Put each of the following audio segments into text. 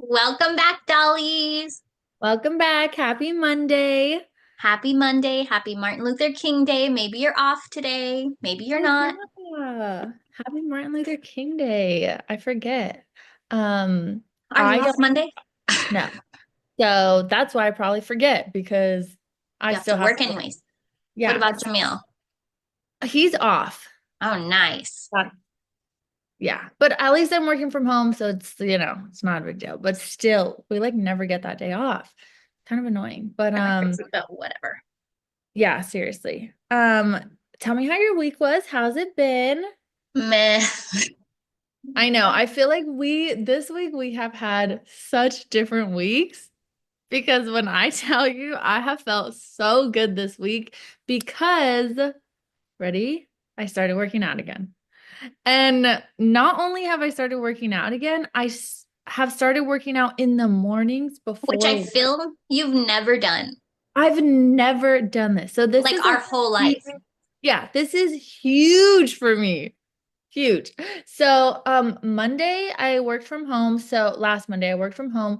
Welcome back, Dollies. Welcome back. Happy Monday. Happy Monday. Happy Martin Luther King Day. Maybe you're off today. Maybe you're Oh not. yeah. Happy Martin Luther King Day. I forget. Um, Are you I off don't Monday? know. So that's why I probably forget because I You have to still have work to work. anyways. What Yeah. about Jamil? He's off. Oh, nice. Yeah. Yeah. But at least I'm working from home, so it's not a big deal. But still, we like never get that day off. Kind of annoying. But Kind of crazy, but whatever. yeah, seriously. Tell me how your week was. How's it been? Meh. I know. I feel like this week we have had such different weeks because when I tell you I have felt so good this week because, ready? I started working out again. And not only have I started working out again, have started working out in the mornings Which I before work. feel you've never done, I've never done this. So this like is our a whole huge, life. yeah, this is huge for me. Huge. So, Monday I worked from home. So last Monday I worked from home.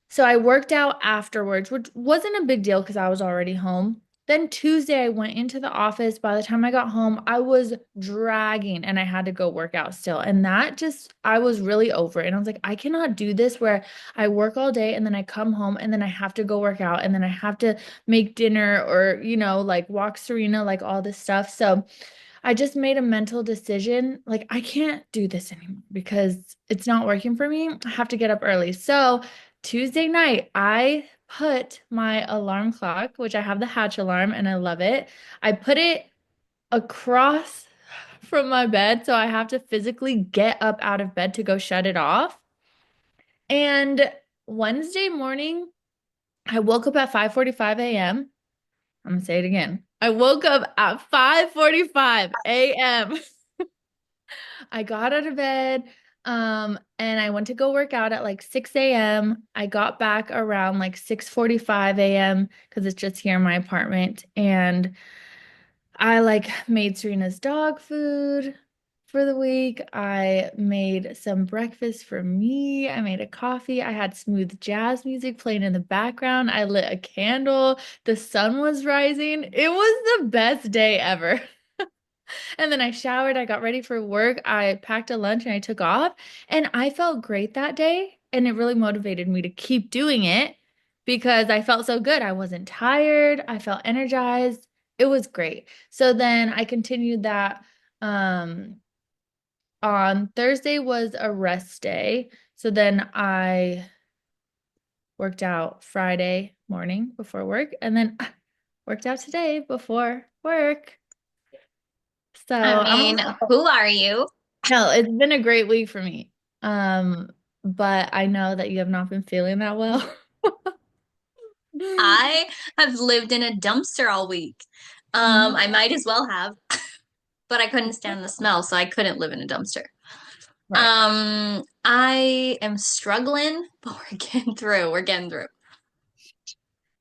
So I worked out afterwards, which wasn't a big deal because I was already home. Then Tuesday I went into the office. By the time I got home, I was dragging and I had to go work out still. And I was really over it. And I was like, I cannot do this where I work all day and then I come home and then I have to go work out and then I have to make dinner or, like walk Serena, like all this stuff. So I just made a mental decision. Like, I can't do this anymore because it's not working for me. I have to get up early. So, Tuesday night, I put my alarm clock, which I have the Hatch alarm and I love it. I put it across from my bed. So, I have to physically get up out of bed to go shut it off. And Wednesday morning, I woke up at 5:45 a.m. I'm gonna say it again. I woke up at 5:45 a.m. I got out of bed, and I went to go work out at like 6 a.m. I got back around like 6:45 a.m. because it's just here in my apartment. And I like made Serena's dog food for the week. I made some breakfast for me. I made a coffee. I had smooth jazz music playing in the background. I lit a candle. The sun was rising. It was the best day ever. And then I showered, I got ready for work, I packed a lunch and I took off. And I felt great that day. And it really motivated me to keep doing it because I felt so good. I wasn't tired, I felt energized. It was great. So then I continued that. On Thursday was a rest day. So then I worked out Friday morning before work and then worked out today before work. So I I'm mean, who are you? No, it's been a great week for me. But I know that you have not been feeling that well. I have lived in a dumpster all week. Mhm. I might as well have, but I couldn't stand the smell, so I couldn't live in a dumpster. Right. I am struggling, but we're getting through. We're getting through.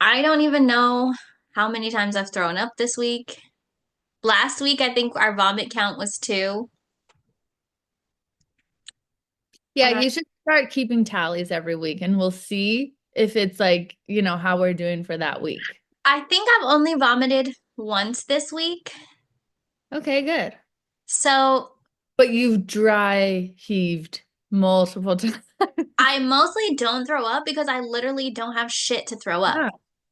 I don't even know how many times I've thrown up this week. Last week, I think our vomit count was two. Yeah, Uh, you should start keeping tallies every week and we'll see if it's like, how we're doing for that week. I think I've only vomited once this week. Okay, good. So But you've dry heaved multiple times. I mostly don't throw up because I literally don't have shit to throw up.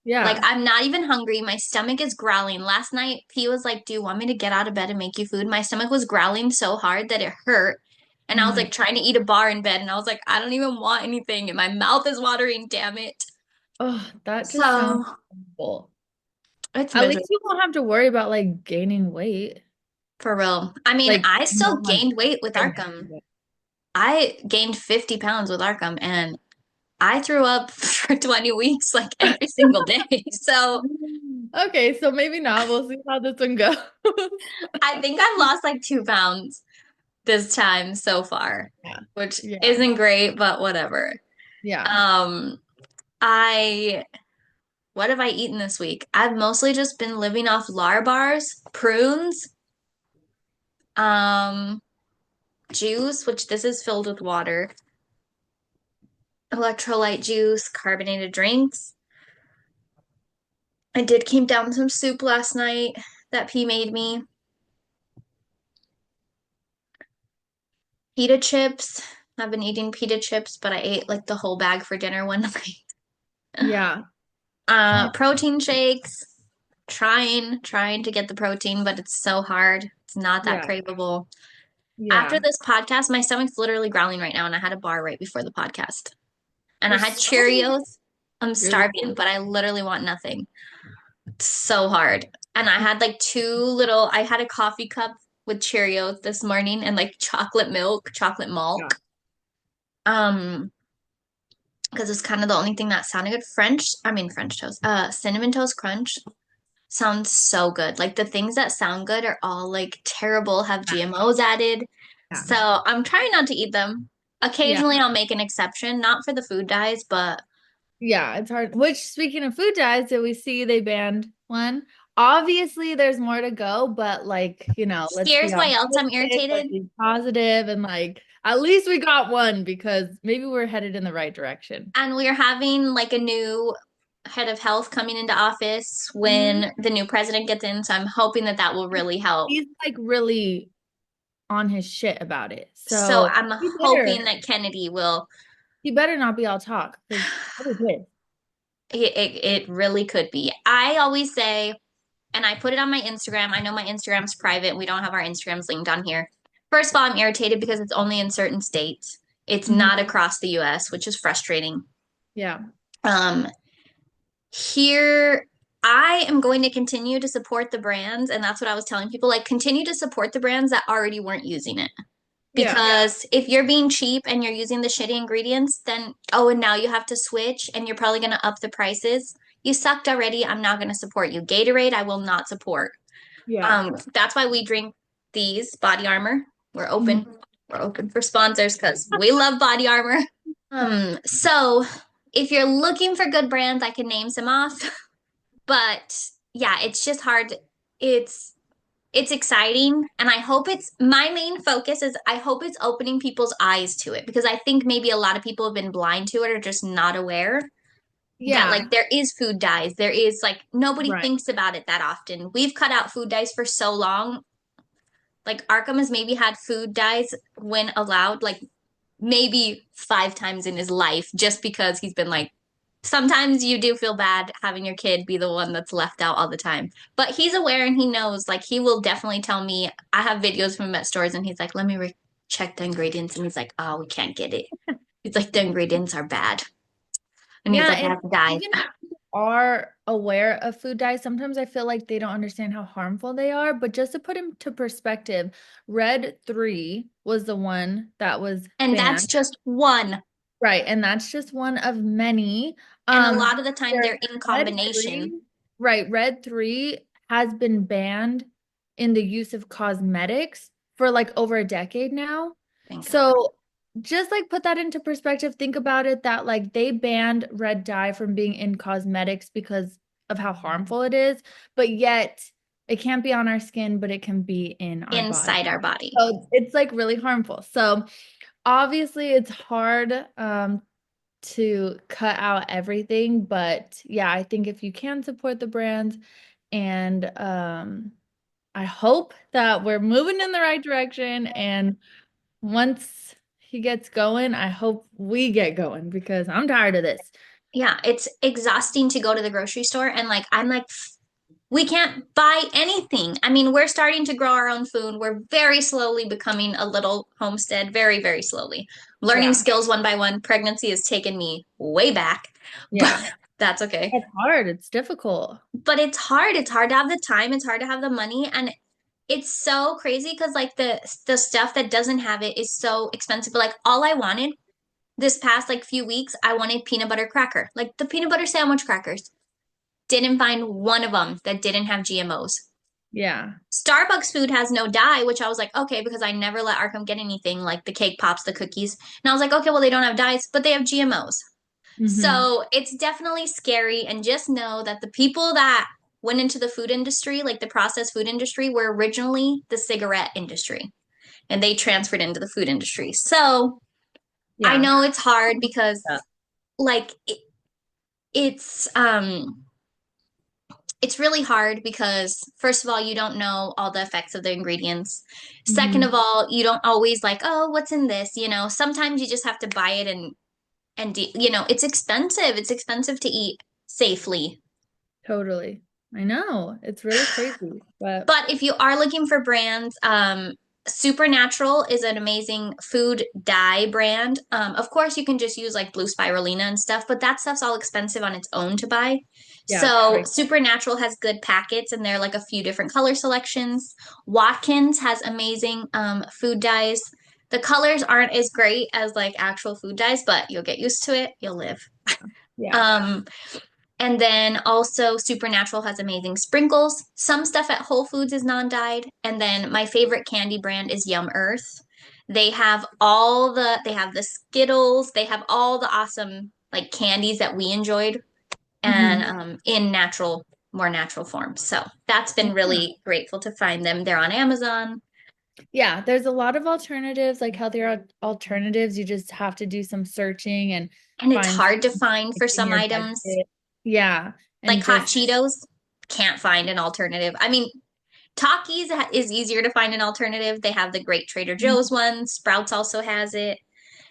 Yeah. Like, Yeah. I'm not even hungry. My stomach is growling. Last night, he was like, "Do you want me to get out of bed and make you food?" My stomach was growling so hard that it hurt. And I Oh was my. like trying to eat a bar in bed. And I was like, I don't even want anything. And my mouth is watering, damn it. Oh, that just sounds So horrible. it's At least miserable you won't have to worry about like gaining weight. for real. I mean, Like, I still no, gained weight with Arkham. I gained 50 pounds with Arkham and I threw up for 20 weeks like every single day. So Okay, so maybe not. We'll see how this one goes. I think I've lost like 2 pounds this time so far, Yeah. which Yeah. isn't great, but whatever. Yeah. Um, I what have I eaten this week? I've mostly just been living off Lar bars, prunes, um, juice, which this is filled with water. electrolyte juice, carbonated drinks. I did keep down some soup last night that P made me. Pita chips. I've been eating pita chips, but I ate like the whole bag for dinner one night. Yeah. Protein shakes. Trying to get the protein, but it's so hard. It's not that Yeah. craveable. After Yeah. this podcast, my stomach's literally growling right now, and I had a bar right before the podcast. And I You're had starving. Cheerios. I'm You're starving, but I literally want nothing. It's so hard. And I had like I had a coffee cup with Cheerios this morning and like chocolate milk, chocolate yeah. milk. Because it's kind of the only thing that sounded good. French toast. Cinnamon toast crunch sounds so good. Like the things that sound good are all like terrible, have GMOs added. Yeah. So I'm trying not to eat them. Yeah. Occasionally I'll make an exception, not for the food dyes, but Yeah, it's hard. Which, speaking of food dyes, did we see they banned one? Obviously, there's more to go, but like, let's be here's why else I'm optimistic, let's irritated. be positive, and like, at least we got one because maybe we're headed in the right direction. And we're having like a new head of health coming into office Mhm. when the new president gets in. So I'm hoping that that will really help. He's like really on his shit about it. So So I'm hoping that Kennedy will. he better not be all talk because It really could be. I always say, and I put it on my Instagram. I know my Instagram's private. We don't have our Instagrams linked on here. First of all, I'm irritated because it's only in certain states. It's Mhm. not across the US, which is frustrating. Yeah. Um, Here, I am going to continue to support the brands, and that's what I was telling people, like continue to support the brands that already weren't using it. Yeah. Because if you're being cheap and you're using the shitty ingredients, then oh, and now you have to switch and you're probably going to up the prices. You sucked already. I'm not going to support you. Gatorade, I will not support. Yeah. That's why we drink these Body Armor. We're Mhm. open. We're open for sponsors because we love Body Armor. So if you're looking for good brands, I can name some off. But yeah, it's just hard. It's it's exciting and I hope it's my main focus is I hope it's opening people's eyes to it because I think maybe a lot of people have been blind to it or just not aware that Yeah. like there is food dyes. There is like nobody Right. thinks about it that often. We've cut out food dyes for so long. Like Arkham has maybe had food dyes when allowed like maybe 5 times in his life just because he's been like sometimes you do feel bad having your kid be the one that's left out all the time. But he's aware and he knows, like, he will definitely tell me. I have videos from him at stores and he's like, let me check the ingredients. And he's like, oh, we can't get it. He's like, the ingredients are bad. And he's Yeah, like, I and have to die. even if you are aware of food dyes, sometimes I feel like they don't understand how harmful they are. But just to put into perspective, Red 3 was the one that was And that's banned. just one. Right, and that's just one of many. And a Um, lot of the time where they're in Red combination. 3, right, Red 3 has been banned in the use of cosmetics for like over a decade now. Thank God. So just like put that into perspective, think about it that like they banned red dye from being in cosmetics because of how harmful it is, but yet it can't be on our skin, but it can be in our body. Inside our body. So it's like really harmful. So obviously it's hard to cut out everything, but yeah, I think if you can support the brands and I hope that we're moving in the right direction and once he gets going, I hope we get going because I'm tired of this. Yeah, it's exhausting to go to the grocery store and like I'm like we can't buy anything. I mean, we're starting to grow our own food. We're very slowly becoming a little homestead, very, very slowly. Learning Yeah. skills one by one. Pregnancy has taken me way back, but Yeah. that's okay. It's hard. It's difficult. But it's hard. It's hard to have the time. It's hard to have the money. And it's so crazy because like the stuff that doesn't have it is so expensive. But like all I wanted this past like few weeks, I wanted peanut butter cracker, like the peanut butter sandwich crackers. Didn't find one of them that didn't have GMOs. Yeah. Starbucks food has no dye, which I was like, okay, because I never let Arkham get anything like the cake pops, the cookies. And I was like, okay, well, they don't have dyes, but they have GMOs. Hmm. So it's definitely scary. And just know that the people that went into the food industry, like the processed food industry, were originally the cigarette industry and they transferred into the food industry. So I Yeah. know it's hard because Yeah. like it's it's really hard because first of all, you don't know all the effects of the ingredients. Second Hmm. of all, you don't always like, oh, what's in this? Sometimes you just have to buy it and it's expensive. It's expensive to eat safely. Totally. I know. It's really crazy, but But if you are looking for brands, Supernatural is an amazing food dye brand. Of course, you can just use like blue spirulina and stuff, but that stuff's all expensive on its own to buy. yeah, So right. Supernatural has good packets, and they're like a few different color selections. Watkins has amazing food dyes. The colors aren't as great as like actual food dyes, but you'll get used to it. You'll live. Yeah. Um, and then also Supernatural has amazing sprinkles. Some stuff at Whole Foods is non-dyed. And then my favorite candy brand is Yum Earth. They have the Skittles, they have all the awesome like candies that we enjoyed and Hmm. in more natural forms. So that's been Yeah. really grateful to find them. They're on Amazon. Yeah, there's a lot of alternatives, like healthier alternatives. You just have to do some searching and And it's find hard to something find for in some your items. budget. Yeah, Like and hot just Cheetos, can't find an alternative. I mean, Takis is easier to find an alternative. They have the great Trader Joe's one. Sprouts also has it.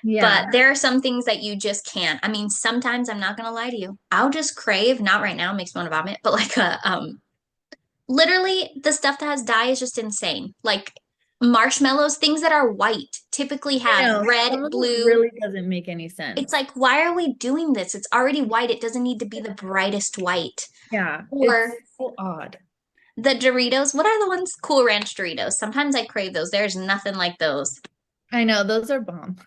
But yeah. there are some things that you just can't. I mean, sometimes I'm not gonna lie to you. I'll just crave, not right now, makes me want to vomit, but like a literally the stuff that has dye is just insane. Like marshmallows, things that are white typically I have know. red, Some of it blue. really doesn't make any It's sense. like, why are we doing this? It's already white. It doesn't need to be the brightest white. Yeah, Or it's so odd. the Doritos. What are the ones? Cool Ranch Doritos. Sometimes I crave those. There's nothing like those. I know, those are bomb.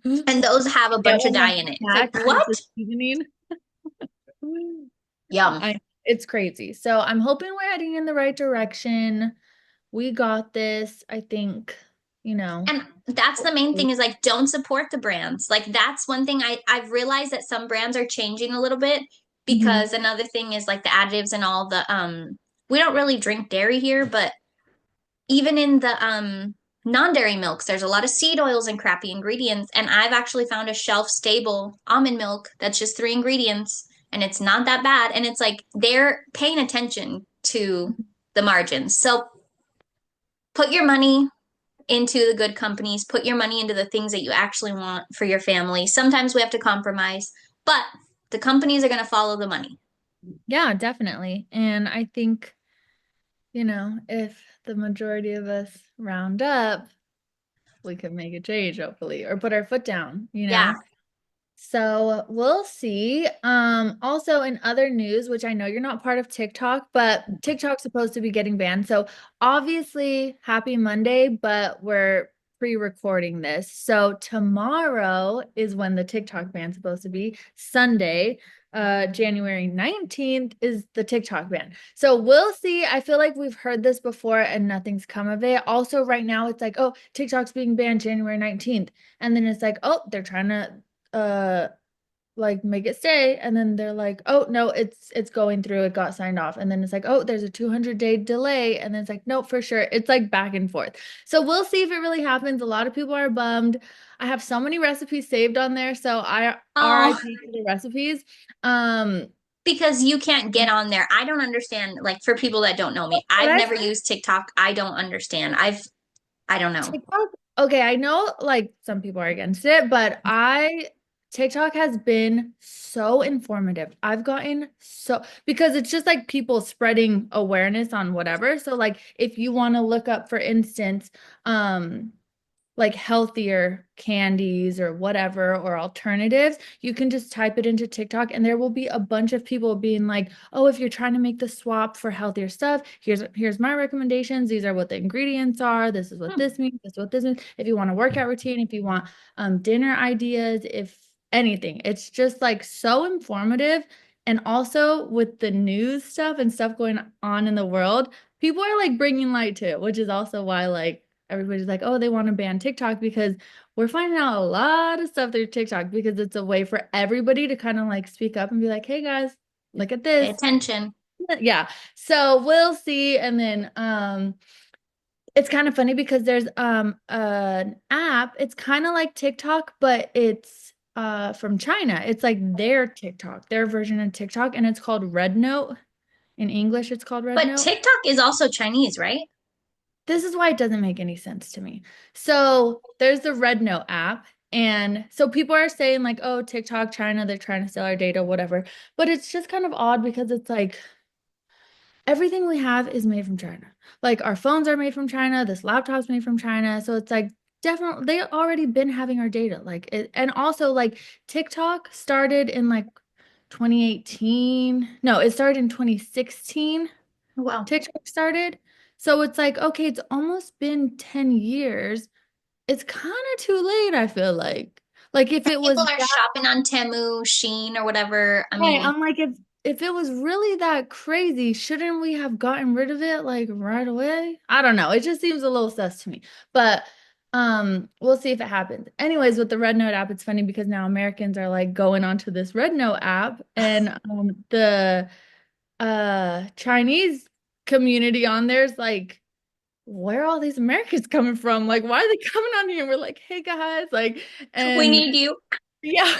And those have a Get bunch of one dye that's in it. It's like, packed with the what? seasoning. Yum. It's crazy. So I'm hoping we're heading in the right direction. We got this. I think, you know. And that's the main thing Hopefully. is like don't support the brands. Like that's one thing I've realized that some brands are changing a little bit Mhm. because another thing is like the additives and all the we don't really drink dairy here, but even in the non-dairy milks, there's a lot of seed oils and crappy ingredients. And I've actually found a shelf-stable almond milk that's just three ingredients and it's not that bad. And it's like they're paying attention to the margins. So put your money into the good companies, put your money into the things that you actually want for your family. Sometimes we have to compromise, but the companies are going to follow the money. Yeah, definitely. And I think, if the majority of us round up, we could make a change, hopefully, or put our foot down. Yeah. So we'll see. Also in other news, which I know you're not part of TikTok, but TikTok's supposed to be getting banned. So obviously, happy Monday, but we're pre-recording this. So tomorrow is when the TikTok ban's supposed to be. Sunday, January 19th is the TikTok ban. So we'll see. I feel like we've heard this before and nothing's come of it. Also, right now it's like, oh, TikTok's being banned January 19th. And then it's like, oh, they're trying to uh like make it stay, and then they're like, oh no, it's going through, it got signed off, and then it's like, oh, there's a 200-day delay, and then it's like, no, for sure, it's like back and forth. So we'll see if it really happens. A lot of people are bummed. I have so many recipes saved on there, so I Oh, RIP to the recipes. um because you can't get on there. I don't understand. Like for people that don't know me, but I've I never used TikTok. I don't understand. I don't know. TikTok, okay, I know like some people are against it, but TikTok has been so informative. I've gotten so because it's just like people spreading awareness on whatever. So like if you want to look up, for instance, like healthier candies or whatever or alternatives, you can just type it into TikTok and there will be a bunch of people being like, "Oh, if you're trying to make the swap for healthier stuff, here's my recommendations. These are what the ingredients are. This is what Hmm. this means. This is what this means. If you want a workout routine, if you want dinner ideas, if anything." It's just like so informative. And also with the news stuff and stuff going on in the world, people are like bringing light to it, which is also why like everybody's like, oh, they want to ban TikTok because we're finding out a lot of stuff through TikTok because it's a way for everybody to kind of like speak up and be like, hey guys, look at Pay this. attention. Yeah. So we'll see. And then it's kind of funny because there's an app. It's kind of like TikTok, but it's from China. It's like their TikTok, their version of TikTok, and it's called Red Note. In English, it's called Red But Note. TikTok is also Chinese, right? This is why it doesn't make any sense to me. So there's the Red Note app. And so people are saying, like, oh, TikTok, China, they're trying to sell our data, whatever. But it's just kind of odd because it's like everything we have is made from China. Like our phones are made from China, this laptop's made from China. So it's like definitely they already been having our data. Like it, and also like TikTok started in like 2018. No, it started in 2016. Wow. TikTok started. So it's like, okay, it's almost been 10 years. It's kind of too late, I feel like. Like if it People was are shopping on Temu, Shein, or whatever. I right, mean, I'm like if it was really that crazy, shouldn't we have gotten rid of it like right away? I don't know. It just seems a little sus to me. But we'll see if it happens. Anyways, with the Red Note app, it's funny because now Americans are like going onto this Red Note app and the Chinese community on there is like where are all these Americans coming from? Like, why are they coming on here? And we're like, hey guys, like, we and need you. yeah.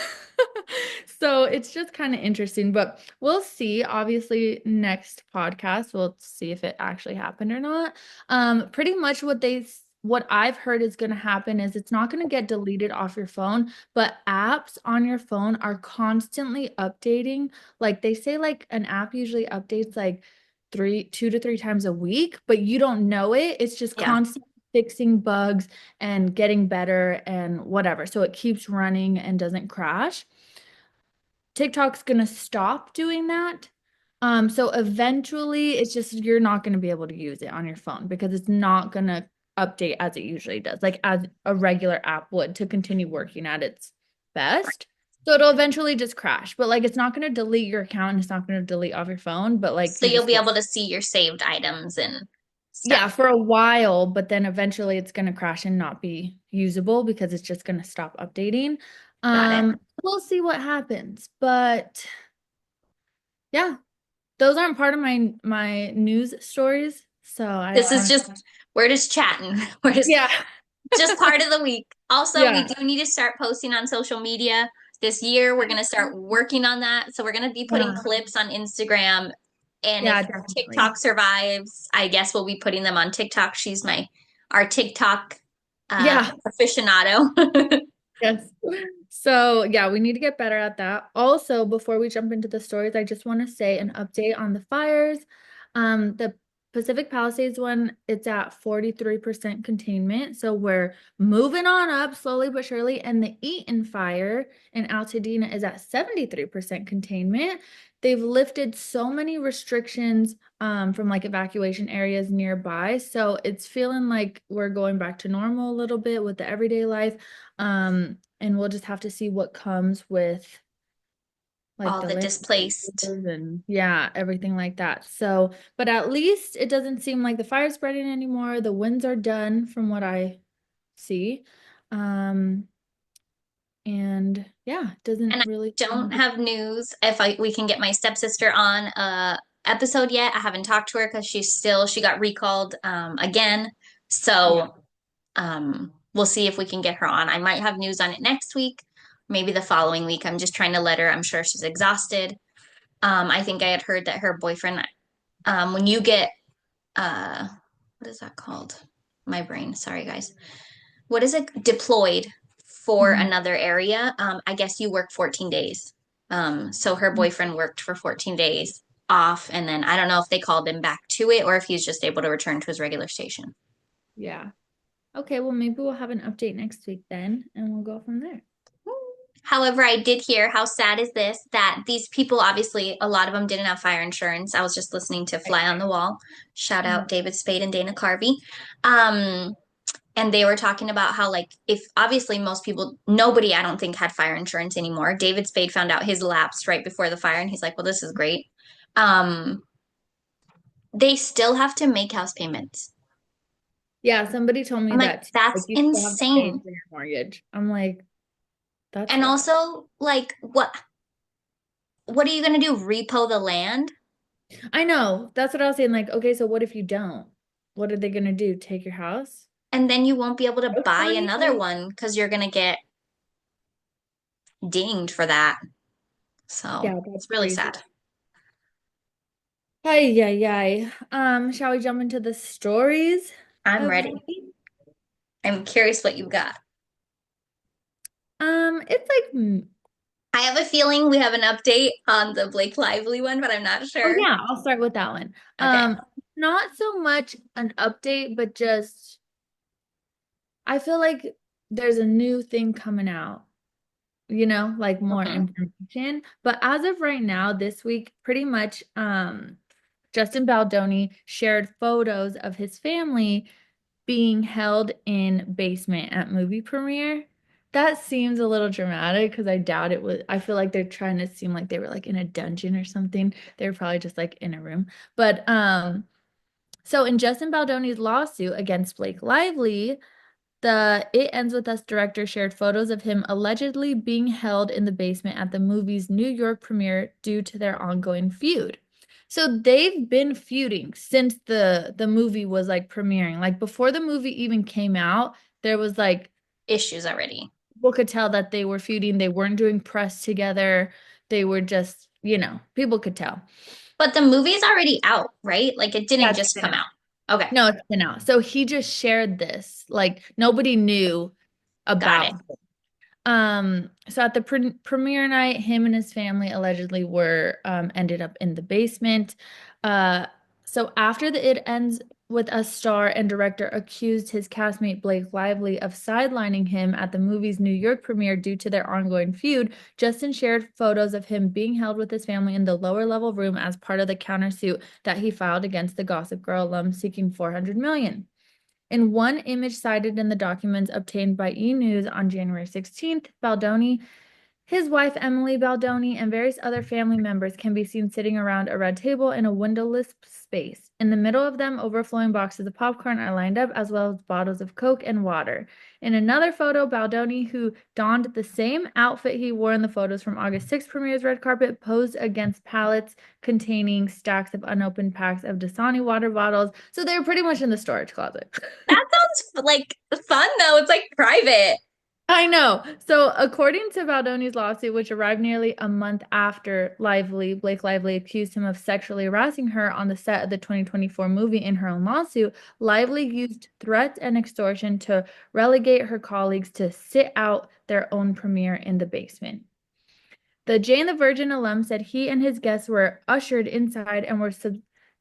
So it's just kind of interesting, but we'll see. Obviously, next podcast, we'll see if it actually happened or not. Pretty much what I've heard is going to happen is it's not going to get deleted off your phone, but apps on your phone are constantly updating. Like they say like an app usually updates like 2 to 3 times a week, but you don't know it. It's just Yeah. constantly fixing bugs and getting better and whatever. So it keeps running and doesn't crash. TikTok's gonna stop doing that. So eventually it's just you're not gonna be able to use it on your phone because it's not gonna update as it usually does, like as a regular app would to continue working at its best. So it'll eventually just crash, but like it's not gonna delete your account and it's not gonna delete off your phone, but like So you you'll just be won't. able to see your saved items and Yeah, stuff. for a while, but then eventually it's going to crash and not be usable because it's just going to stop updating. Got it. We'll see what happens. But yeah, those aren't part of my news stories, so I This just is want to. just, we're just chatting. We're Yeah. just part of the week. Also, we Yeah. do need to start posting on social media this year. We're going to start working on that. So we're going to be putting Yeah. clips on Instagram. And Yeah, if definitely. TikTok survives, I guess we'll be putting them on TikTok. She's our TikTok Yeah. aficionado. Yes. So, yeah, we need to get better at that. Also, before we jump into the stories, I just want to say an update on the fires. The Pacific Palisades one, it's at 43% containment. So we're moving on up slowly but surely. And the Eaton fire in Altadena is at 73% containment. They've lifted so many restrictions from like evacuation areas nearby. So it's feeling like we're going back to normal a little bit with the everyday life. And we'll just have to see what comes with like All the the land displaced. and yeah, everything like that. So, but at least it doesn't seem like the fire's spreading anymore. The winds are done from what I see. Um, and yeah, it And doesn't I really seem don't like have news if we can get my stepsister on a episode yet. I haven't talked to her because she got recalled again. yeah. So we'll see if we can get her on. I might have news on it next week, maybe the following week. I'm just trying to let her. I'm sure she's exhausted. I think I had heard that her boyfriend, when you get what is that called? My brain. Sorry, guys. What is it? Deployed for Mhm. another area. I guess you work 14 days. So her boyfriend worked for 14 days off, and then I don't know if they called him back to it or if he's just able to return to his regular station. Yeah. Okay, well maybe we'll have an update next week then and we'll go from there. However, I did hear how sad is this that these people, obviously, a lot of them didn't have fire insurance. I was just listening to Right. Fly on the Wall. Shout Mhm. out David Spade and Dana Carvey. Um, and they were talking about how, like, if obviously most people, nobody, I don't think, had fire insurance anymore. David Spade found out his lapsed right before the fire, and he's like, well, this is great. Um, they still have to make house payments. Yeah, somebody told me I'm like, that too. Like that's you still have to pay insane. for your mortgage. I'm like, that's And wild. also, like, what are you gonna do? Repo the land? I know. That's what I was saying. Like, okay, so what if you don't? What are they gonna do? Take your house? And then you won't be able to House buy money? another Like, one because you're gonna get dinged for that. So Yeah, that's it's really crazy. sad. Ay, ay, ay. Shall we jump into the stories I'm of the ready. week? I'm curious what you got. It's like, I have a feeling we have an update on the Blake Lively one, but I'm not oh sure. yeah, I'll start with that one. Okay. Not so much an update, but just I feel like there's a new thing coming out, like more Mhm. information. But as of right now, this week, pretty much, Justin Baldoni shared photos of his family being held in basement at movie premiere. That seems a little dramatic because I doubt it was. I feel like they're trying to seem like they were like in a dungeon or something. They were probably just like in a room. But so in Justin Baldoni's lawsuit against Blake Lively, the It Ends With Us director shared photos of him allegedly being held in the basement at the movie's New York premiere due to their ongoing feud. So they've been feuding since the movie was like premiering. Like before the movie even came out, there was like Issues already. people could tell that they were feuding. They weren't doing press together. They were just, people could tell. But the movie's already out, right? Like it didn't That's just been come out. out. Okay. No, it's been out. So he just shared this. Like nobody knew Got it. about. So at the premiere night, him and his family allegedly were ended up in the basement. Uh, so after the It Ends With Us star and director accused his castmate Blake Lively of sidelining him at the movie's New York premiere due to their ongoing feud, Justin shared photos of him being held with his family in the lower level room as part of the countersuit that he filed against the Gossip Girl alum seeking 400 million. In one image cited in the documents obtained by E! News on January 16th, Baldoni, his wife Emily Baldoni, and various other family members can be seen sitting around a red table in a windowless space. In the middle of them, overflowing boxes of popcorn are lined up, as well as bottles of Coke and water. In another photo, Baldoni, who donned the same outfit he wore in the photos from August 6th premiere's red carpet, posed against pallets containing stacks of unopened packs of Dasani water bottles. So they were pretty much in the storage closet. That sounds like fun though. It's like private. I know. So, according to Baldoni's lawsuit, which arrived nearly a month after Blake Lively accused him of sexually harassing her on the set of the 2024 movie in her own lawsuit, Lively used threats and extortion to relegate her colleagues to sit out their own premiere in the basement. The Jane the Virgin alum said he and his guests were ushered inside and were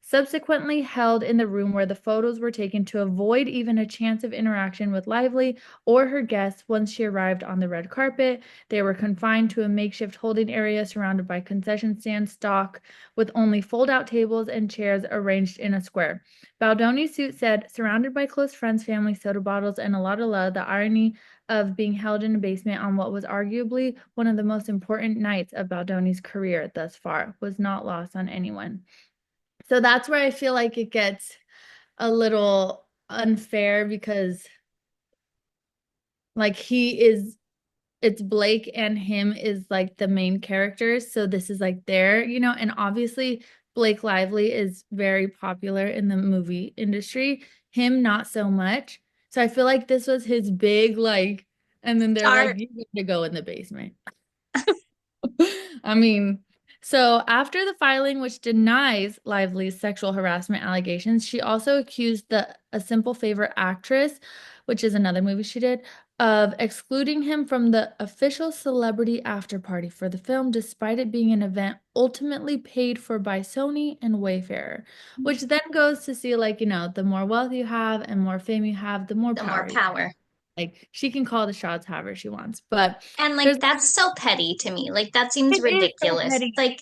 subsequently held in the room where the photos were taken to avoid even a chance of interaction with Lively or her guests once she arrived on the red carpet. They were confined to a makeshift holding area surrounded by concession stand stock with only fold-out tables and chairs arranged in a square. Baldoni's suit said, surrounded by close friends, family, soda bottles, and a lot of love, the irony of being held in a basement on what was arguably one of the most important nights of Baldoni's career thus far was not lost on anyone. So that's where I feel like it gets a little unfair because like it's Blake and him is like the main characters. So this is like and obviously Blake Lively is very popular in the movie industry. Him, not so much. So I feel like this was his big and then they're like, Start. you need to go in the basement. I mean, so after the filing, which denies Lively's sexual harassment allegations, she also accused the A Simple Favor actress, which is another movie she did, of excluding him from the official celebrity after party for the film, despite it being an event ultimately paid for by Sony and Wayfarer, which then goes to see the more wealth you have and more fame you have, the more The more power you have. power. Like she can call the shots however she wants. But And there's like that's so petty to me. Like that seems it is so ridiculous. petty. Like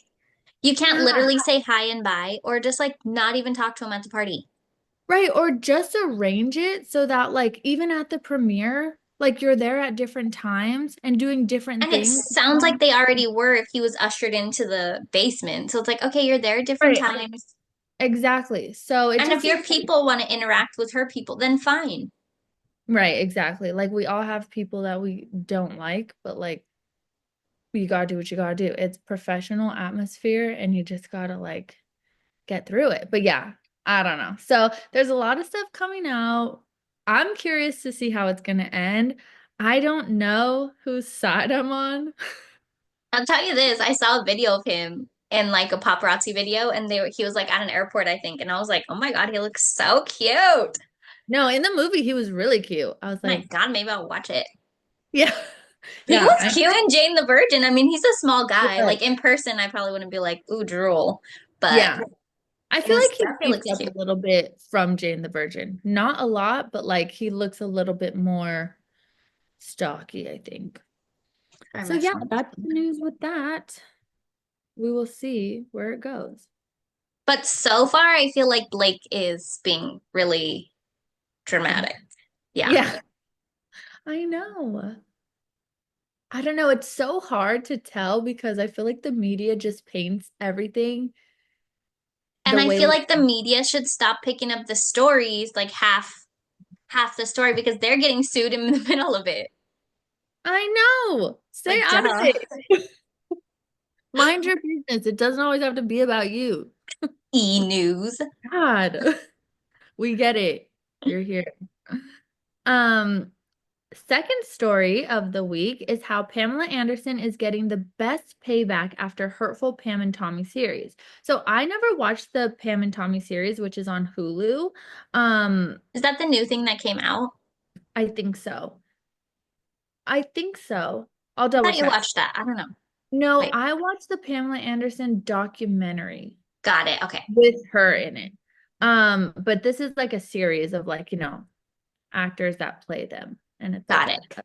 you can't Yeah. literally say hi and bye or just like not even talk to him at the party. Right, or just arrange it so that even at the premiere, you're there at different times and doing different And it things. sounds like they already were if he was ushered into the basement. So it's like, okay, you're there at different Right. times. Exactly. So it And just if your seems people want to interact with her people, then fine. right, exactly. Like we all have people that we don't like, but you gotta do what you gotta do. It's professional atmosphere and you just gotta get through it. But yeah, I don't know. So there's a lot of stuff coming out. I'm curious to see how it's gonna end. I don't know whose side I'm on. I'll tell you this, I saw a video of him in like a paparazzi video and he was like at an airport, I think, and I was like, "Oh my God, he looks so cute." No, in the movie he was really cute. I was My like, God, maybe I'll watch it. yeah. He Yeah, was cute in Jane the Virgin. I mean, he's a small guy. I Like in person, I probably wouldn't be like, "Ooh, drool." But yeah. I feel in like he stuff, he beefed looks up a cute. little bit from Jane the Virgin. Not a lot, but like he looks a little bit more stocky, I think. Try So my yeah, phone. that's the news with that. We will see where it goes. But so far, I feel like Blake is being really Dramatic. dramatic. Yeah. Yeah, I know. I don't know. It's so hard to tell because I feel like the media just paints everything And the I way feel that like the media should stop picking up the stories, like half the story, because they're getting sued in the middle of it. I know. Stay Like, out of duh. it. Mind your business. It doesn't always have to be about you. E News. God, we get it. You're here. Um, Second story of the week is how Pamela Anderson is getting the best payback after Hurtful Pam and Tommy series. So I never watched the Pam and Tommy series, which is on Hulu. Um, Is that the new thing that came out? I think so. I think so. I'll I double thought you check. watched that. I don't know. No, Wait, I watched the Pamela Anderson documentary got it. Okay, with her in it. But this is like a series of like, actors that play them, and it's like got it. a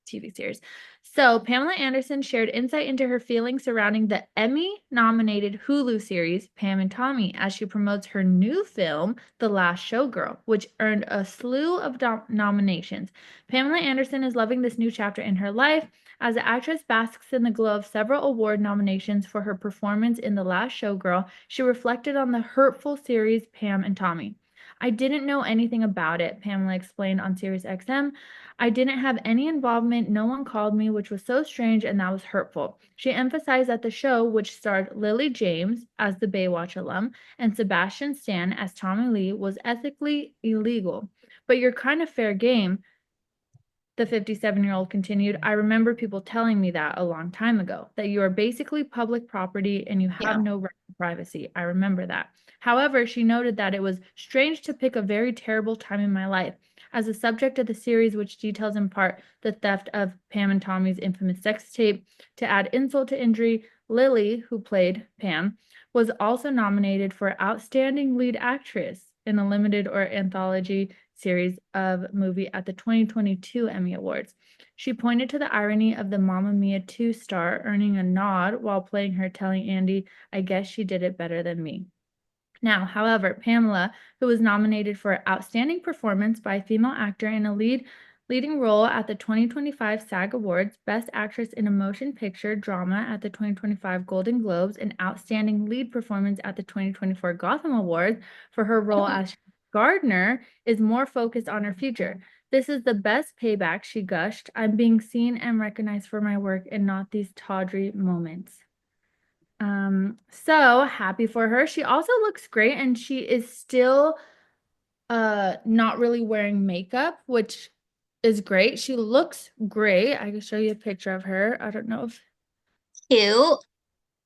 TV series. So, Pamela Anderson shared insight into her feelings surrounding the Emmy-nominated Hulu series Pam and Tommy as she promotes her new film, The Last Showgirl, which earned a slew of nominations. Pamela Anderson is loving this new chapter in her life as the actress basks in the glow of several award nominations for her performance in The Last Showgirl. She reflected on the hurtful series Pam and Tommy. I didn't know anything about it, Pamela explained on Sirius XM. I didn't have any involvement. No one called me, which was so strange and that was hurtful. She emphasized that the show, which starred Lily James as the Baywatch alum and Sebastian Stan as Tommy Lee, was ethically illegal. But you're kind of fair game, the 57-year-old continued. I remember people telling me that a long time ago, that you are basically public property and you have Yeah. no right to privacy. I remember that. However, she noted that it was strange to pick a very terrible time in my life. As a subject of the series, which details in part the theft of Pam and Tommy's infamous sex tape, to add insult to injury, Lily, who played Pam, was also nominated for Outstanding Lead Actress in a limited or anthology series of movie at the 2022 Emmy Awards. She pointed to the irony of the Mamma Mia 2 star earning a nod while playing her, telling Andy, I guess she did it better than me. Now, however, Pamela, who was nominated for Outstanding Performance by a Female Actor in a Leading Role at the 2025 SAG Awards, Best Actress in a Motion Picture Drama at the 2025 Golden Globes, and Outstanding Lead Performance at the 2024 Gotham Awards for her role as Gardner, is more focused on her future. This is the best payback, she gushed. I'm being seen and recognized for my work and not these tawdry moments. So happy for her. She also looks great and she is still not really wearing makeup, which is great. She looks great. I can show you a picture of her. I don't know if Cute.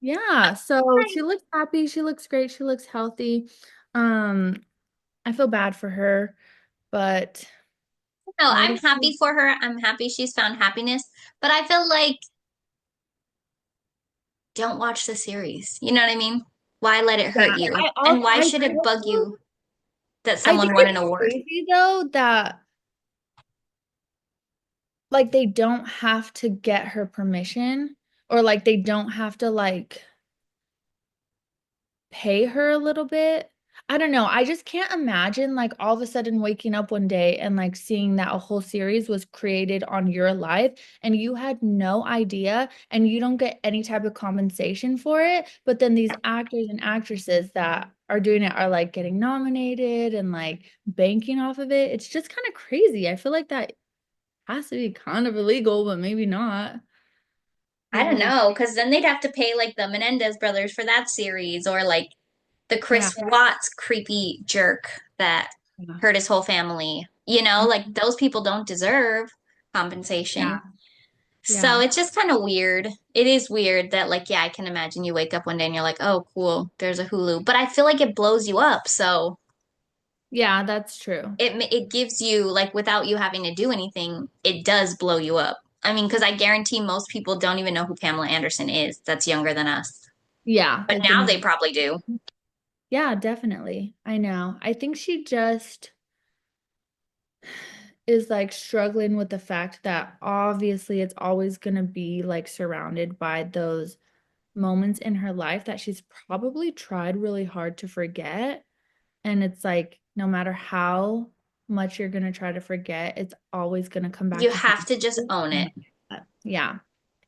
yeah, so she looks happy, she looks great, she looks healthy. Um, I feel bad for her, but No, all I'm the happy for her. I'm happy she's found happiness, but I feel like don't watch the series. You know what I mean? Why let it hurt yeah, you? And why I should it bug you that I someone think won an it's award? crazy though that like they don't have to get her permission or like they don't have to like pay her a little bit. I don't know. I just can't imagine like all of a sudden waking up one day and like seeing that a whole series was created on your life and you had no idea and you don't get any type of compensation for it. But then these actors and actresses that are doing it are like getting nominated and like banking off of it. It's just kind of crazy. I feel like that has to be kind of illegal, but maybe not. I What do don't you? know, because then they'd have to pay like the Menendez brothers for that series or like the Yeah. Chris Watts creepy jerk that Yeah. hurt his whole family. You know, like those people don't deserve Yeah. compensation. So Yeah. it's just kind of weird. It is weird that like, yeah, I can imagine you wake up one day and you're like, oh, cool, there's a Hulu. But I feel like it blows you up. So Yeah, that's true. it gives you like without you having to do anything, it does blow you up. I mean, because I guarantee most people don't even know who Pamela Anderson is that's younger than us. Yeah, But like now the they probably do. yeah, definitely. I know. I think she just is like struggling with the fact that obviously it's always going to be like surrounded by those moments in her life that she's probably tried really hard to forget. And it's like no matter how much you're going to try to forget, it's always going to come back You to haunt have to just you. own it. Yeah.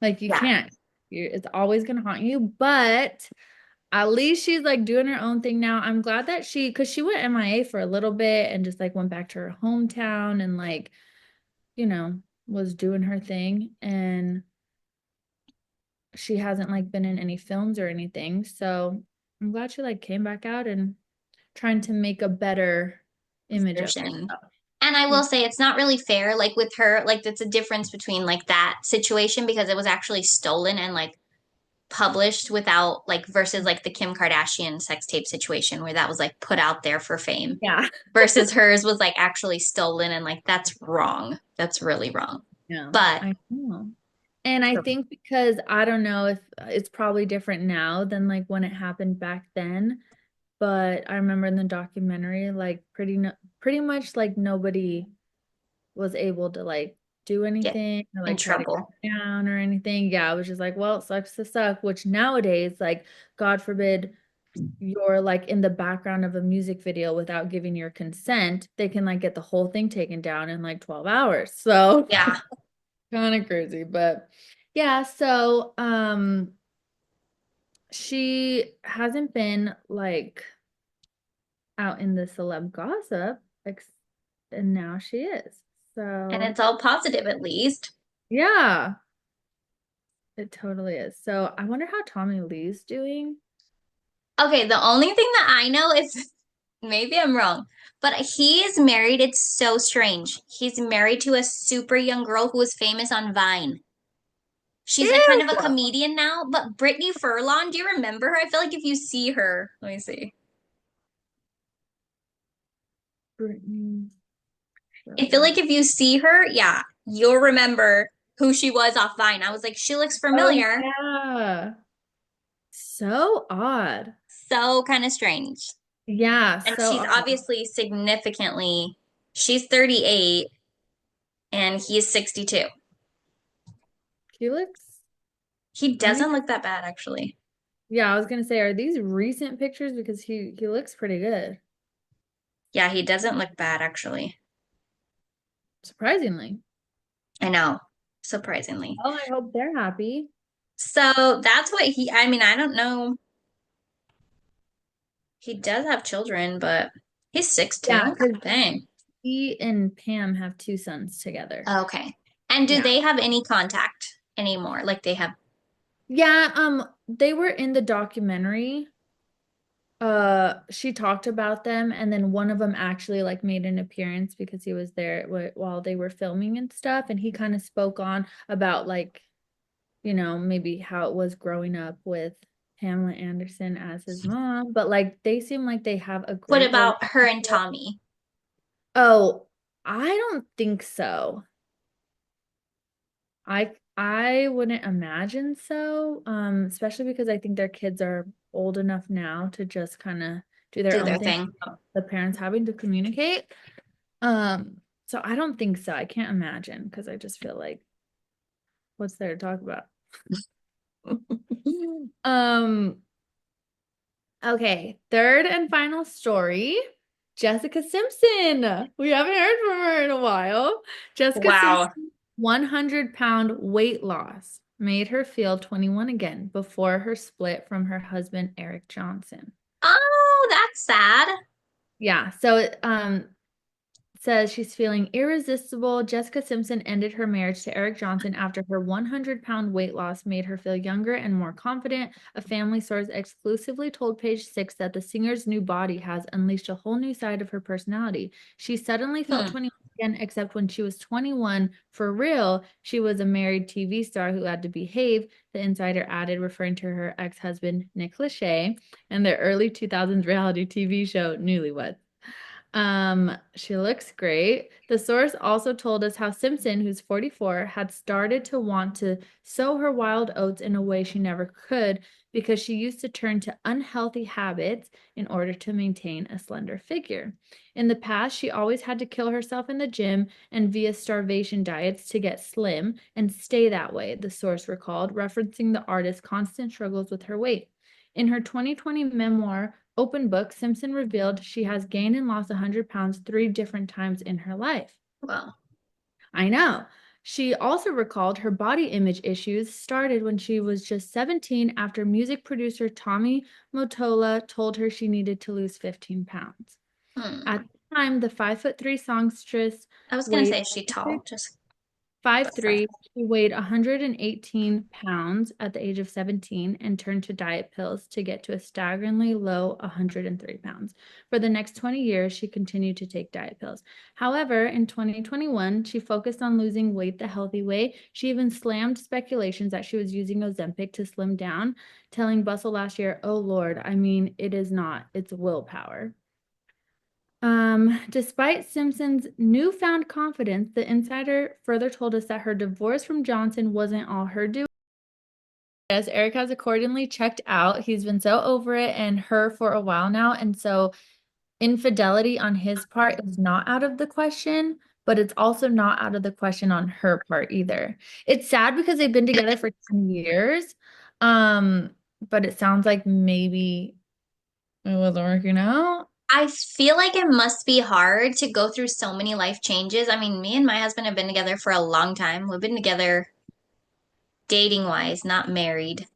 Like you Yeah. can't. It's always going to haunt you, but at least she's like doing her own thing now. I'm glad that because she went MIA for a little bit and just like went back to her hometown and like, you know, was doing her thing. And she hasn't like been in any films or anything. So I'm glad she like came back out and trying to make a better image of Version. herself. And I Yeah. will say it's not really fair, like with her, like that's a difference between like that situation because it was actually stolen and like published without like versus like the Kim Kardashian sex tape situation where that was like put out there for fame Yeah. versus hers was like actually stolen and like that's wrong. That's really wrong. Yeah. But I know. And I think because I don't know if it's probably different now than like when it happened back then, but I remember in the documentary, like pretty much like nobody was able to like do get anything or in like try to get trouble. down or anything. Yeah, it was just like, well, it sucks to suck, which nowadays, like, God forbid you're like in the background of a music video without giving your consent, they can like get the whole thing taken down in like 12 hours. So Yeah. kind of crazy, but yeah, so she hasn't been like out in the celeb gossip, and now she is. And So it's all positive at least. yeah, it totally is. So I wonder how Tommy Lee's doing. Okay, the only thing that I know is maybe I'm wrong, but he is married. It's so strange. He's married to a super young girl who was famous on Vine. She's like kind Ew. of a comedian now, but Brittany Furlan, do you remember her? I feel like if you see her, let me see. Brittany I feel Sherman. like if you see her, yeah, you'll remember who she was off Vine. I was like, she looks Oh familiar. yeah. So odd. So kind of strange. Yeah, And so she's odd. obviously significantly, she's 38 and he's 62. He looks, He let me, doesn't look that bad, actually. yeah, I was gonna say, are these recent pictures? Because he looks pretty good, Yeah, he doesn't look bad, actually. surprisingly. I know, surprisingly. Oh, I hope they're happy. So that's what I mean, I don't know. He does have children, but he's Yeah, 6'2". because Dang. he and Pam have two sons together. Okay. And do Yeah. they have any contact anymore? Like they have, Yeah, they were in the documentary. She talked about them, and then one of them actually like made an appearance because he was there while they were filming and stuff, and he kind of spoke on about like, maybe how it was growing up with Pamela Anderson as his mom, but like they seem like they have a what great about her and relationship. Tommy? Oh, I don't think so. I wouldn't imagine so, especially because I think their kids are old enough now to just kind of do their Do own their thing thing. without the parents having to communicate. So I don't think so. I can't imagine because I just feel like what's there to talk about? Um, okay, third and final story. Jessica Simpson. We haven't heard from her in a while. Jessica Wow. Simpson, 100-pound weight loss made her feel 21 again before her split from her husband, Eric Johnson. Oh, that's sad. Yeah, so it says she's feeling irresistible. Jessica Simpson ended her marriage to Eric Johnson after her 100-pound weight loss made her feel younger and more confident. A family source exclusively told Page Six that the singer's new body has unleashed a whole new side of her personality. She suddenly felt Hmm. 21 again, except when she was 21 for real, she was a married TV star who had to behave, the insider added, referring to her ex-husband, Nick Lachey, and their early 2000s reality TV show, Newlyweds. She looks great. The source also told us how Simpson, who's 44, had started to want to sow her wild oats in a way she never could because she used to turn to unhealthy habits in order to maintain a slender figure. In the past, she always had to kill herself in the gym and via starvation diets to get slim and stay that way, the source recalled, referencing the artist's constant struggles with her weight. In her 2020 memoir, Open Book, Simpson revealed she has gained and lost 100 pounds 3 different times in her life. Well, I know. She also recalled her body image issues started when she was just 17 after music producer Tommy Motola told her she needed to lose 15 pounds. At hmm. the time, the 5'3" songstress I was gonna weighed say is she tall, just Five but three, she weighed 118 pounds at the age of 17 and turned to diet pills to get to a staggeringly low 103 pounds. For the next 20 years, she continued to take diet pills. However, in 2021, she focused on losing weight the healthy way. She even slammed speculations that she was using Ozempic to slim down, telling Bustle last year, "Oh Lord, I mean, it is not, it's willpower." Despite Simpson's newfound confidence, the insider further told us that her divorce from Johnson wasn't all her doing. Yes, Eric has accordingly checked out. He's been so over it and her for a while now. And so infidelity on his part is not out of the question, but it's also not out of the question on her part either. It's sad because they've been together for 10 years. Um, but it sounds like maybe it wasn't working out. I feel like it must be hard to go through so many life changes. I mean, me and my husband have been together for a long time. We've been together dating wise, not married.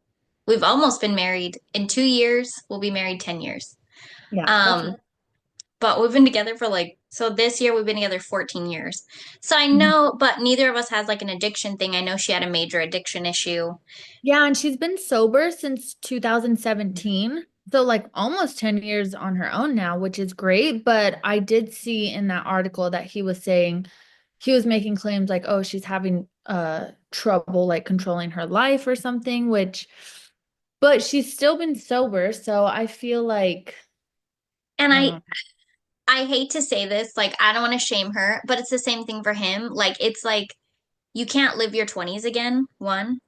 We've almost been married in 2 years. We'll be married 10 years. Yeah, that's Um, but we've been together for like, so this year we've been together 14 years. So I Mhm. know, but neither of us has like an addiction thing. I know she had a major addiction issue. Yeah, and she's been sober since 2017. So like almost 10 years on her own now, which is great. But I did see in that article that he was saying he was making claims like, oh, she's having trouble like controlling her life or something, which but she's still been sober. So I feel like And I I, don't I hate to say this, like, I don't want to shame her, but it's the same thing for him. Like, it's like you can't live your 20s again. One,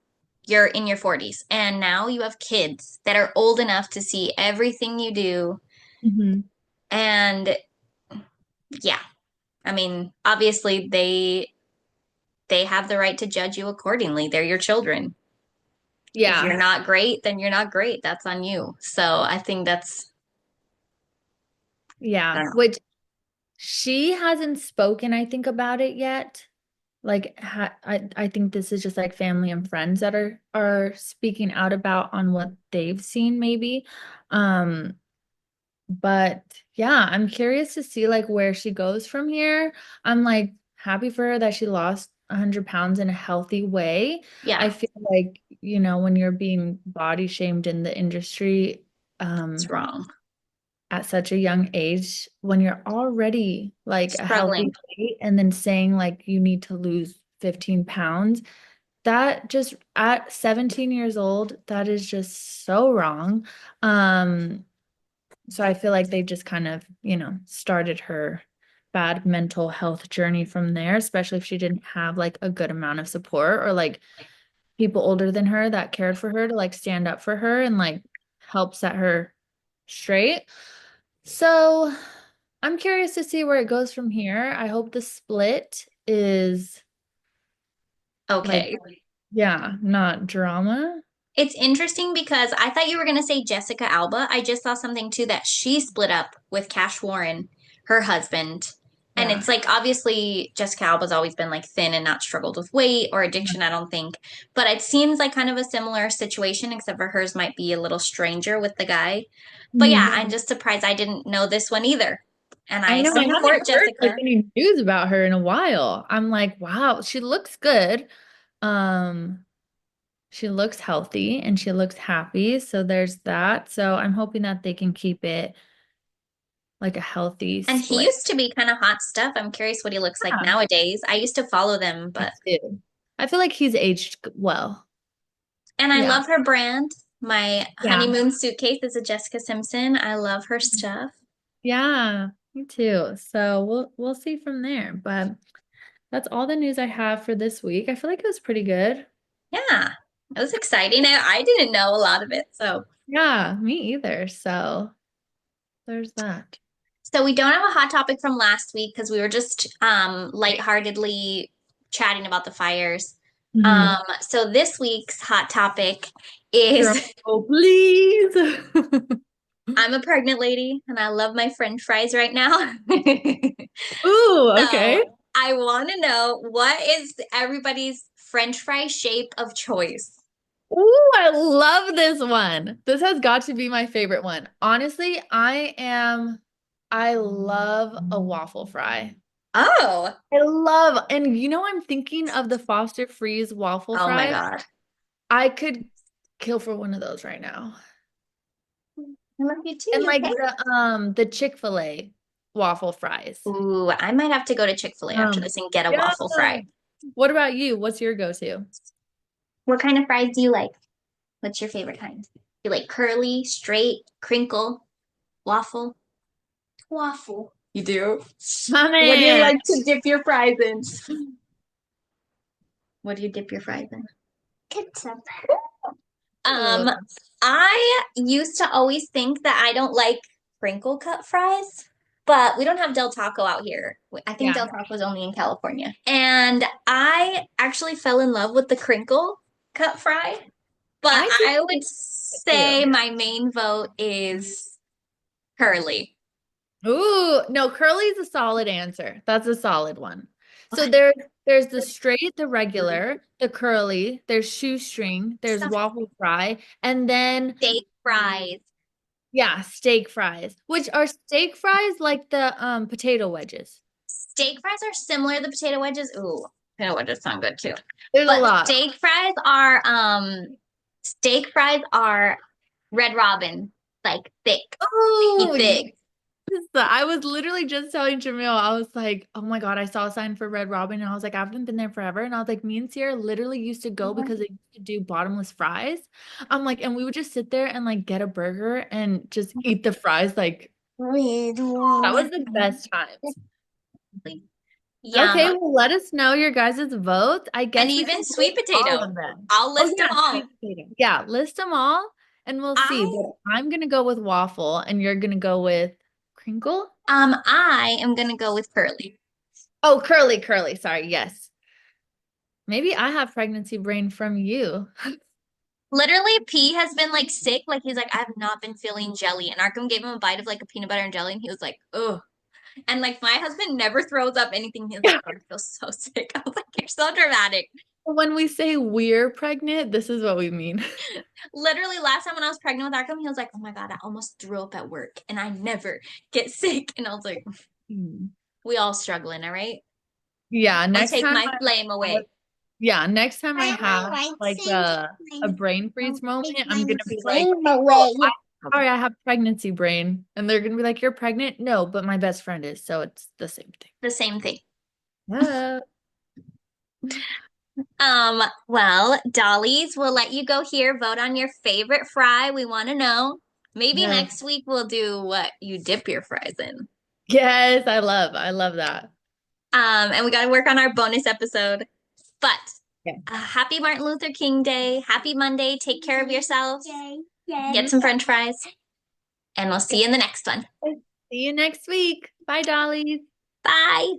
you're in your 40s, and now you have kids that are old enough to see everything you do. know. And yeah, I mean, obviously they have the right to judge you accordingly. They're your children. If Yeah. you're not great, then you're not great. That's on you. So I think that's, I Yeah. don't know. Which she hasn't spoken, I think, about it yet. Like I think this is just like family and friends that are speaking out about on what they've seen maybe. Um, but yeah, I'm curious to see like where she goes from here. I'm like happy for her that she lost 100 pounds in a healthy way. I Yeah, feel like, when you're being body shamed in the industry, it's um, wrong. at such a young age when you're already like a Struggling. healthy weight and then saying like you need to lose 15 pounds, that just at 17 years old, that is just so wrong. Um, so I feel like they just kind of, started her bad mental health journey from there, especially if she didn't have like a good amount of support or like people older than her that cared for her to like stand up for her and like help set her straight. So I'm curious to see where it goes from here. I hope the split is like, Okay. yeah, not drama. It's interesting because I thought you were going to say Jessica Alba. I just saw something too that she split up with Cash Warren, her husband. And Yeah. it's like obviously Jessica Alba's always been like thin and not struggled with weight or addiction, I don't think. But it seems like kind of a similar situation, except for hers might be a little stranger with the guy. But yeah, Mhm. I'm just surprised I didn't know this one either. And I I know I haven't support heard like Jessica. any news about her in a while. I'm like, wow, she looks good. Um, she looks healthy and she looks happy. So there's that. So I'm hoping that they can keep it like a healthy And he split. used to be kind of hot stuff. I'm curious what he looks like Yeah, nowadays. I used to follow them, me but too. I feel like he's aged well. and I Yeah. love her brand. My Yeah. honeymoon suitcase is a Jessica Simpson. I love her stuff. Yeah, me too. So we'll see from there. But that's all the news I have for this week. I feel like it was pretty good. Yeah, it was exciting. I didn't know a lot of it. Yeah, me either. So there's that. So we don't have a hot topic from last week because we were just lightheartedly chatting about the fires. Mhm. So this week's hot topic Drum is roll, please. I'm a pregnant lady and I love my French fries right now. Ooh, So okay. I want to know what is everybody's French fry shape of choice? Ooh, I love this one. This has got to be my favorite one. Honestly, I love a waffle fry. Oh, And I'm thinking of the Foster Freeze waffle oh my fry. God. I could kill for one of those right now. I love you too. And You like okay? the Chick-fil-A waffle fries. Ooh, I might have to go to Chick-fil-A after Um, this and get a yeah. waffle fry. What about you? What's your go-to? What kind of fries do you like? What's your favorite kind? You like curly, straight, crinkle, waffle? Waffle. You do? My What do you man. like to dip your fries in? What do you dip your fries in? Ketchup. Ooh, Um, I used to always think that I don't like crinkle cut fries, but we don't have Del Taco out here. I think yeah. Del Taco is only in California. And I actually fell in love with the crinkle cut fry, but I think I would it say too. my main vote is curly. Ooh, no, curly's a solid answer. That's a solid one. So Okay. there's the straight, the regular, the curly, there's shoestring, there's Stuffed waffle fry, and then steak fries. yeah, steak fries. Which are steak fries like the potato wedges. Steak fries are similar to the potato wedges. Ooh, potato wedges sound good too. There's a But lot. steak fries are Red Robin, like thick, thicky Oh, yes. thick. I was literally just telling Jamil, I was like, oh my God, I saw a sign for Red Robin. And I was like, I haven't been there forever. And I was like, me and Sierra literally used to go because they used to do bottomless fries. I'm like, and we would just sit there and like get a burger and just eat the fries. Like, Red that was the Robin. best times. Yum. Okay, well, let us know your guys' votes. I And guess we even could sweet list all potato. of them. I'll Oh, list them yeah, all. sweet potato. Yeah, list them all and we'll see. I But I'm gonna go with waffle and you're gonna go with crinkle. I am gonna go with curly. Oh, curly, curly. Sorry. Yes. Maybe I have pregnancy brain from you. Literally, P has been like sick. Like he's like, I have not been feeling jelly. And Arkham gave him a bite of like a peanut butter and jelly, and he was like, ugh. And like my husband never throws up anything. He's like, I feel so sick. I was like, you're so dramatic. When we say we're pregnant, this is what we mean. Literally, last time when I was pregnant with Arkham, he was like, oh my God, I almost threw up at work and I never get sick. And I was like, Hmm. we all struggling, all right? Yeah, Don't next take time my flame have, away. yeah, next time I Grandma have likes like it. a brain freeze Don't moment, take I'm my gonna be like, flame "Oh, away. sorry, I have pregnancy brain." And they're gonna be like, "You're pregnant?" No, but my best friend is, so it's the same thing. The same thing. Yeah. Well, Dollies, we'll let you go here. Vote on your favorite fry. We want to know. Maybe Yes. next week we'll do what you dip your fries in. Yes, I love that. And we got to work on our bonus episode. But Yeah. happy Martin Luther King Day. Happy Monday. Take care of yourselves. Get some French fries. And we'll see you in the next one. See you next week. Bye, Dolly. Bye.